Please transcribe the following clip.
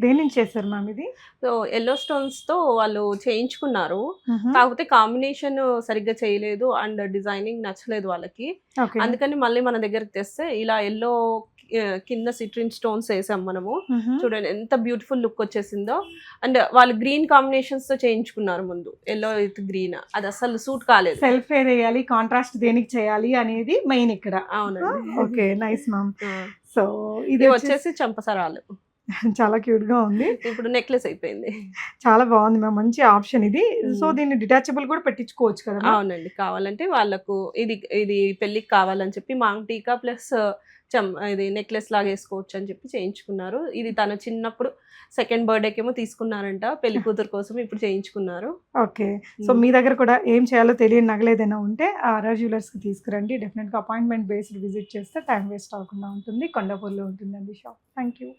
దేని నుంచి చేశారు మ్యామ్ ఇది? సో ఎల్లో స్టోన్స్ తో వాళ్ళు చేయించుకున్నారు. హుహు. కాకపోతే కాంబినేషన్ సరిగ్గా చేయలేదు అండ్ డిజైనింగ్ నచ్చలేదు వాళ్ళకి. ఓకే. అందుకని మళ్ళీ మన దగ్గరికి తెస్తే ఇలా ఎల్లో కింద సిట్రిన్ స్టోన్స్ వేసాం మనము. హుహు. చూడండి ఎంత బ్యూటిఫుల్ లుక్ వచ్చేసిందో. అండ్ వాళ్ళు గ్రీన్ కాంబినేషన్స్ తో చేయించుకున్నారు ముందు, ఎల్లో విత్ గ్రీన్. అది అసలు సూట్ కాలేదు. సెల్ఫ్ ఏదేయాలి, కాంట్రాస్ట్ దేనికి చేయాలి అనేది మెయిన్ ఇక్కడ. అవునండి. Okay, nice ma'am. ఆ, సో ఇది ఇది వచ్చేసి వచ్చేసి చంపసరాలు. చాలా క్యూట్ గా ఉంది. ఇప్పుడు నెక్లెస్ అయిపోయింది. చాలా బాగుంది మ్యామ్, మంచి ఆప్షన్ ఇది. సో మ్మ్. దీన్ని డిటాచబుల్ కూడా పెట్టించుకోవచ్చు కదా ma'am? అవునండి, కావాలంటే వాళ్ళకు ఇది ఇది పెళ్ళికి కావాలని చెప్పి మాంగ్ టీకా ప్లస్ ఇది నెక్లెస్ లాగా వేసుకోవచ్చు అని చెప్పి చేయించుకున్నారు. ఇది తన చిన్నప్పుడు సెకండ్ బర్త్డేకి ఏమో తీసుకున్నారంట, పెళ్లి కూతురు కోసం ఇప్పుడు చేయించుకున్నారు. ఓకే. సో మీ దగ్గర కూడా ఏం చేయాలో తెలియని నగలు ఏదైనా ఉంటే ఆర్ఆర్ జ్యువెలర్స్కి తీసుకురండి. డెఫినెట్గా అపాయింట్మెంట్ బేస్డ్ విజిట్ చేస్తే టైం వేస్ట్ అవ్వకుండా ఉంటుంది. కొండాపూర్లో ఉంటుందండి షాప్. Thank you.